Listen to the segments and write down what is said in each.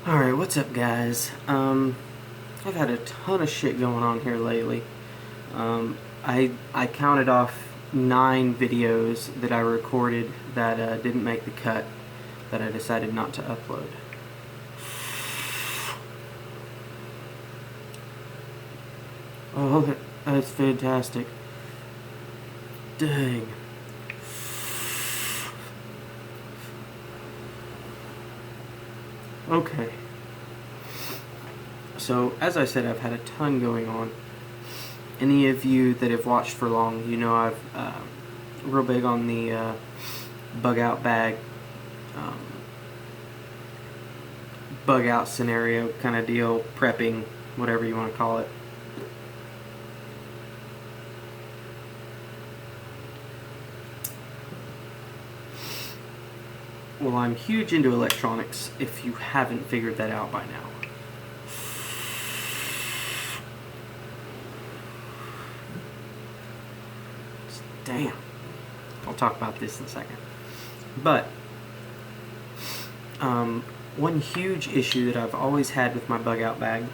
Alright, what's up guys? I've had a ton of shit going on here lately. I counted off 9 videos that I recorded that didn't make the cut, that I decided not to upload. Oh, that's fantastic. Dang. Okay. So, as I said, I've had a ton going on. Any of you that have watched for long, you know I've real big on the bug out bag, bug out scenario kind of deal, prepping, whatever you want to call it. Well, I'm huge into electronics, if you haven't figured that out by now. Damn. I'll talk about this in a second. But, one huge issue that I've always had with my bug out bag,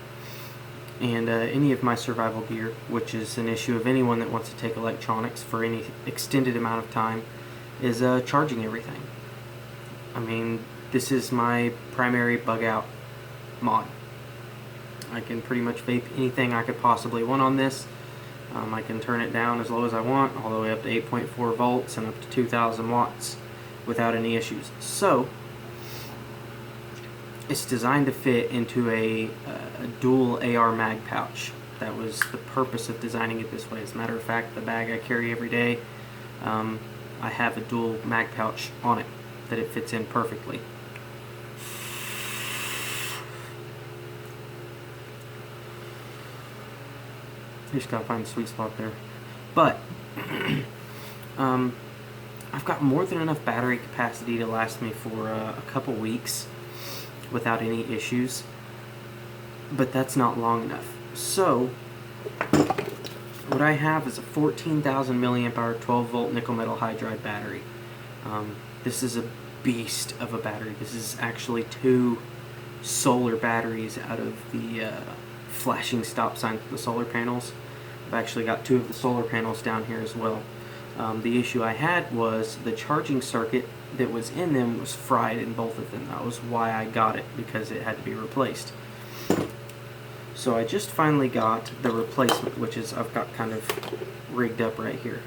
and any of my survival gear, which is an issue of anyone that wants to take electronics for any extended amount of time, is charging everything. I mean, this is my primary bug out mod. I can pretty much vape anything I could possibly want on this. I can turn it down as low as I want, all the way up to 8.4 volts and up to 2,000 watts without any issues. So, it's designed to fit into a dual AR mag pouch. That was the purpose of designing it this way. As a matter of fact, the bag I carry every day, I have a dual mag pouch on it that it fits in perfectly. You just gotta find the sweet spot there. But I've got more than enough battery capacity to last me for a couple weeks without any issues, but that's not long enough. So what I have is a 14,000 milliamp hour 12 volt nickel metal hydride battery. This is a beast of a battery. This is actually 2 solar batteries out of the flashing stop signs for the solar panels. I've actually got 2 of the solar panels down here as well. The issue I had was the charging circuit that was in them was fried in both of them. That was why I got it, because it had to be replaced. So I just finally got the replacement, which is I've got kind of rigged up right here.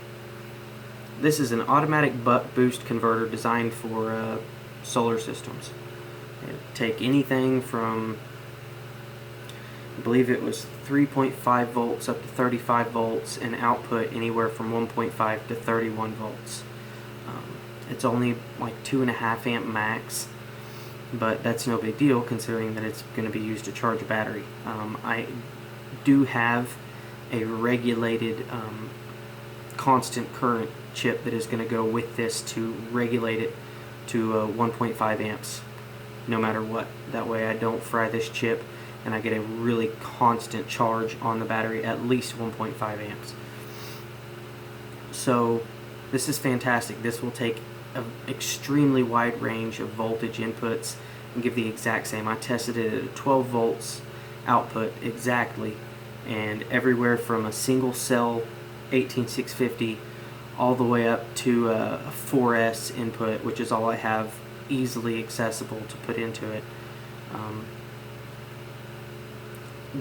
This is an automatic buck boost converter designed for solar systems. It'll take anything from, I believe it was 3.5 volts up to 35 volts, and output anywhere from 1.5 to 31 volts. It's only like 2.5 amp max, but that's no big deal considering that it's going to be used to charge a battery. I do have a regulated constant current chip that is going to go with this to regulate it to 1.5 amps no matter what. That way I don't fry this chip and I get a really constant charge on the battery, at least 1.5 amps. So this is fantastic. This will take an extremely wide range of voltage inputs and give the exact same. I tested it at a 12 volts output exactly, and everywhere from a single cell 18650 all the way up to a 4S input, which is all I have easily accessible to put into it.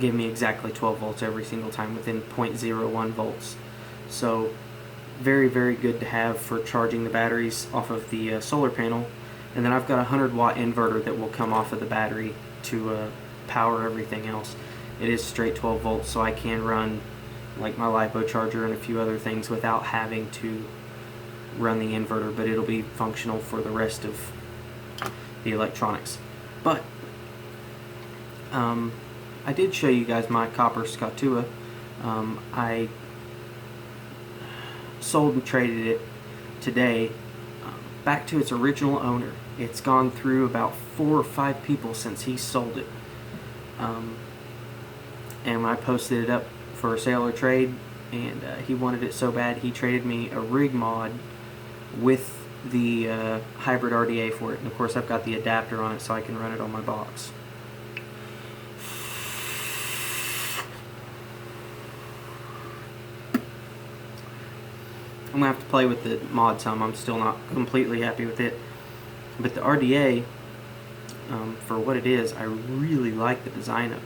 Gave me exactly 12 volts every single time within 0.01 volts. So very, very good to have for charging the batteries off of the solar panel. And then I've got a 100 watt inverter that will come off of the battery to power everything else. It is straight 12 volts, so I can run like my LiPo charger and a few other things without having to run the inverter, but it'll be functional for the rest of the electronics. But I did show you guys my copper Skatua. I sold and traded it today back to its original owner. It's gone through about 4 or 5 people since he sold it. And when I posted it up for a sale or trade, and he wanted it so bad he traded me a rig mod with the hybrid RDA for it. And of course I've got the adapter on it so I can run it on my box. I'm gonna have to play with the mod some. I'm still not completely happy with it, but the RDA, for what it is, I really like the design of it.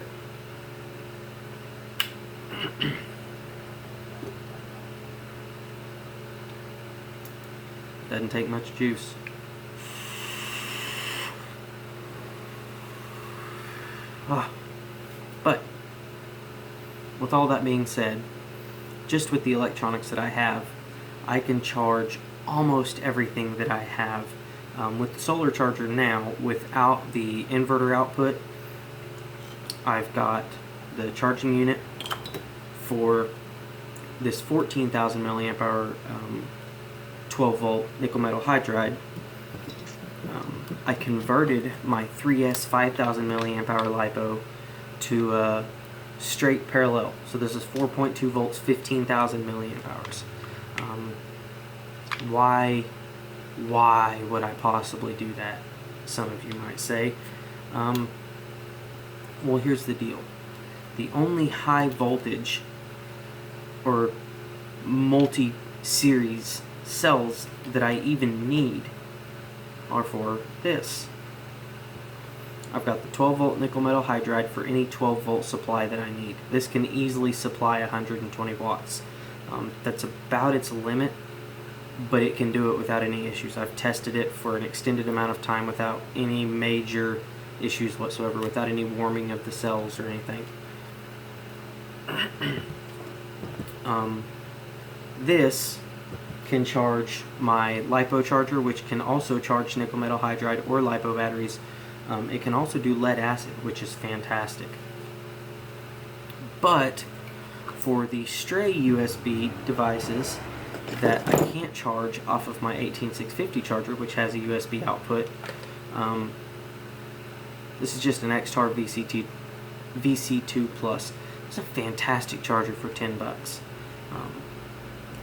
Doesn't take much juice. But with all that being said, just with the electronics that I have, I can charge almost everything that I have. With the solar charger now, without the inverter output, I've got the charging unit for this 14,000 milliamp hour 12 volt nickel metal hydride. I converted my 3S 5000 milliamp hour LiPo to straight parallel. So this is 4.2 volts, 15,000 milliamp hours. Why would I possibly do that? Some of you might say. Well, here's the deal. The only high voltage or multi-series cells that I even need are for this. I've got the 12 volt nickel metal hydride for any 12 volt supply that I need. This can easily supply 120 watts. That's about its limit, but it can do it without any issues. I've tested it for an extended amount of time without any major issues whatsoever, without any warming of the cells or anything. This can charge my LiPo charger, which can also charge nickel metal hydride or LiPo batteries. It can also do lead acid, which is fantastic. But for the stray USB devices that I can't charge off of my 18650 charger, which has a USB output, this is just an Xtar VC2 Plus. It's a fantastic charger for $10.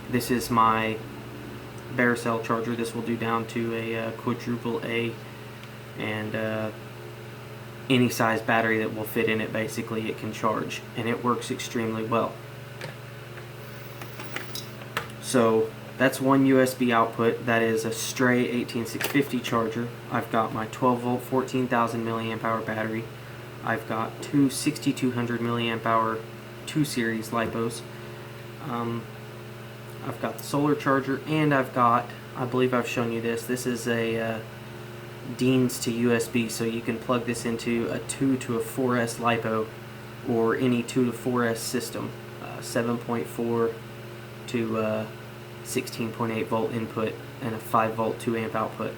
This is my Baracell charger. This will do down to a quadruple A, and any size battery that will fit in it, basically, it can charge, and it works extremely well. So that's one USB output. That is a stray 18650 charger. I've got my 12 volt 14,000 milliamp hour battery. I've got two 6200 milliamp hour 2 series LiPos. I've got the solar charger, and I've got, I believe I've shown you this, this is a Deans to USB, so you can plug this into a 2 to a 4S LiPo or any 2 to 4S system, 7.4 to 16.8 volt input and a 5 volt 2 amp output.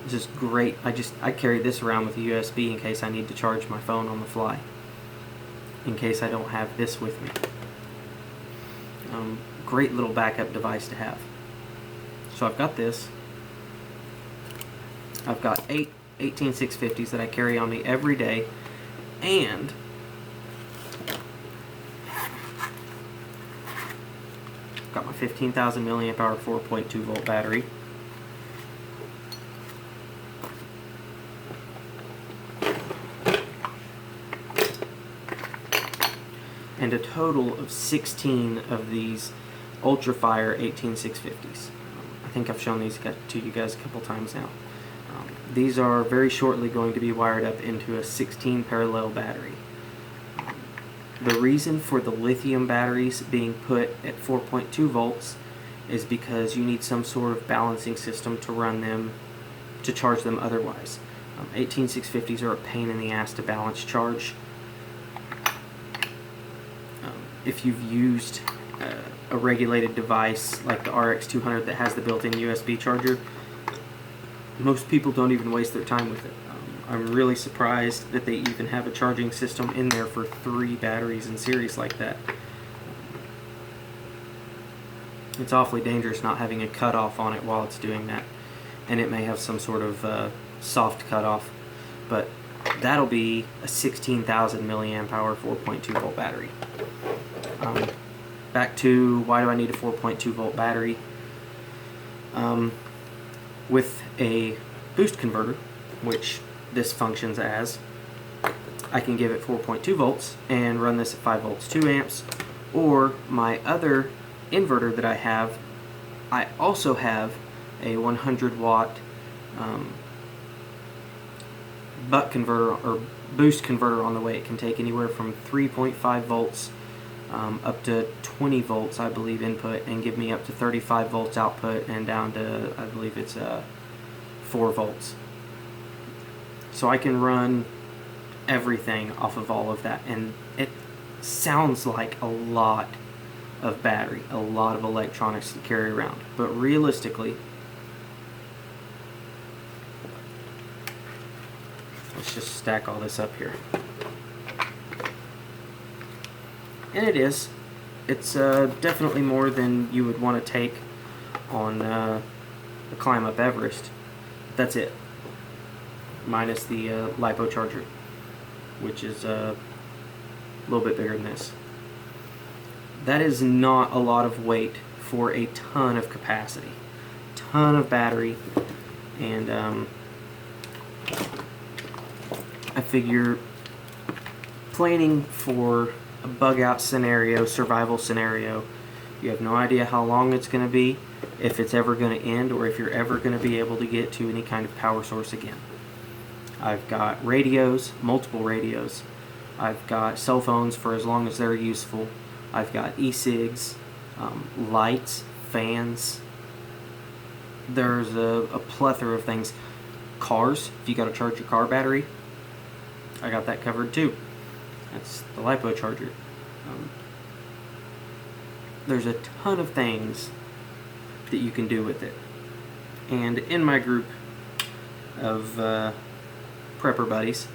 This is great. I carry this around with a USB in case I need to charge my phone on the fly, in case I don't have this with me. Great little backup device to have. So I've got this. I've got 8 18650s that I carry on me every day, and I've got my 15,000 milliamp hour 4.2 volt battery. And a total of 16 of these UltraFire 18650s. I think I've shown these to you guys a couple times now. These are very shortly going to be wired up into a 16 parallel battery. The reason for the lithium batteries being put at 4.2 volts is because you need some sort of balancing system to run them, to charge them otherwise. 18650s are a pain in the ass to balance charge. If you've used a regulated device like the RX200 that has the built-in USB charger, most people don't even waste their time with it. I'm really surprised that they even have a charging system in there for 3 batteries in series like that. It's awfully dangerous not having a cutoff on it while it's doing that, and it may have some sort of soft cutoff, but that'll be a 16,000 milliamp hour 4.2 volt battery. Back to why do I need a 4.2 volt battery? With a boost converter, which this functions as, I can give it 4.2 volts and run this at 5 volts 2 amps, or my other inverter that I have I also have a 100 watt buck converter or boost converter on the way. It can take anywhere from 3.5 volts up to 20 volts, I believe, input, and give me up to 35 volts output, and down to, I believe it's 4 volts. So I can run everything off of all of that, and it sounds like a lot of battery, a lot of electronics to carry around, but realistically, let's just stack all this up here. And it's definitely more than you would want to take on the climb up Everest. That's it, minus the LiPo charger, which is a little bit bigger than this. That is not a lot of weight for a ton of capacity, ton of battery, and I figure planning for a bug out scenario, survival scenario, you have no idea how long it's going to be, if it's ever going to end, or if you're ever going to be able to get to any kind of power source again. I've got radios, multiple radios. I've got cell phones for as long as they're useful. I've got e-cigs, lights, fans. There's a plethora of things. Cars, if you got to charge your car battery, I got that covered too. That's the LiPo charger. There's a ton of things that you can do with it. And in my group of prepper buddies,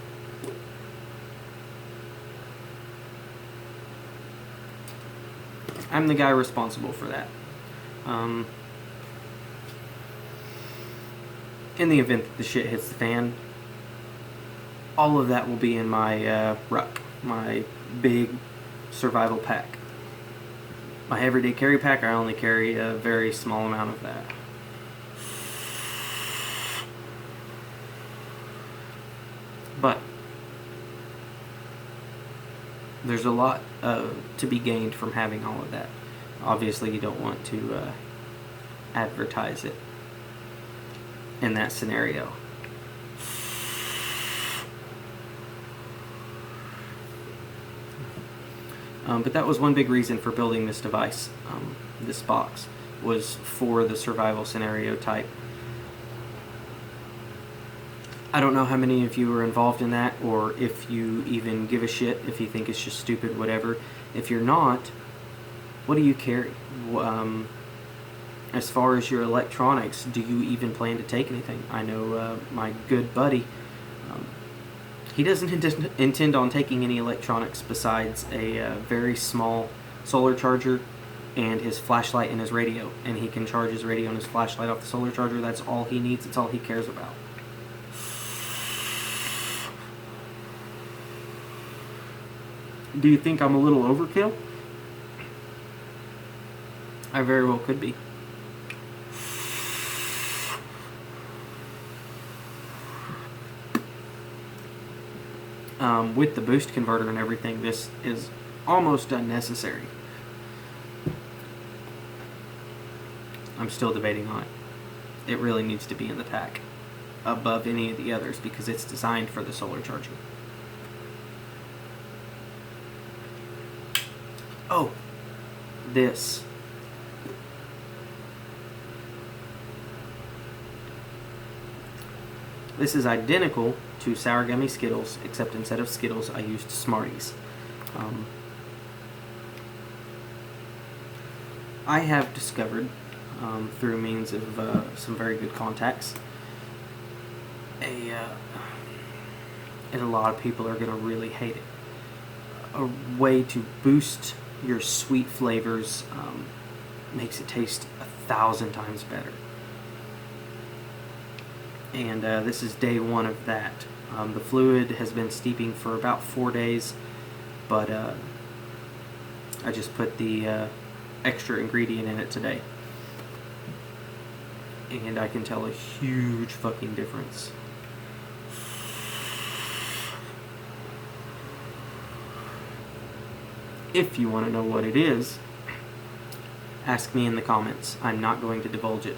I'm the guy responsible for that. In the event that the shit hits the fan, all of that will be in my ruck, my big survival pack. My everyday carry pack, I only carry a very small amount of that. But there's a lot to be gained from having all of that. Obviously, you don't want to advertise it in that scenario. But that was one big reason for building this device, this box, was for the survival scenario type. I don't know how many of you are involved in that, or if you even give a shit, if you think it's just stupid, whatever. If you're not, what do you carry? As far as your electronics, do you even plan to take anything? I know my good buddy, he doesn't intend on taking any electronics besides a very small solar charger and his flashlight and his radio. And he can charge his radio and his flashlight off the solar charger. That's all he needs. That's all he cares about. Do you think I'm a little overkill? I very well could be. With the boost converter and everything, this is almost unnecessary. I'm still debating on it. It really needs to be in the pack above any of the others because it's designed for the solar charger. Oh, this. This is identical to Sour Gummy Skittles, except instead of Skittles, I used Smarties. I have discovered, through means of some very good contacts, and a lot of people are going to really hate it, a way to boost your sweet flavors, makes it taste 1,000 times better. And this is day one of that. The fluid has been steeping for about 4 days, but I just put the extra ingredient in it today. And I can tell a huge fucking difference. If you want to know what it is, ask me in the comments. I'm not going to divulge it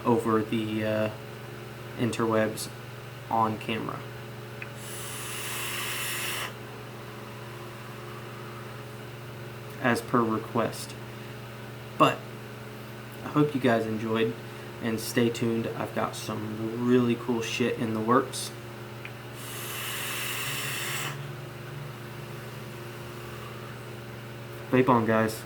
over the interwebs on camera. As per request. But I hope you guys enjoyed, and stay tuned. I've got some really cool shit in the works. Vape on, guys.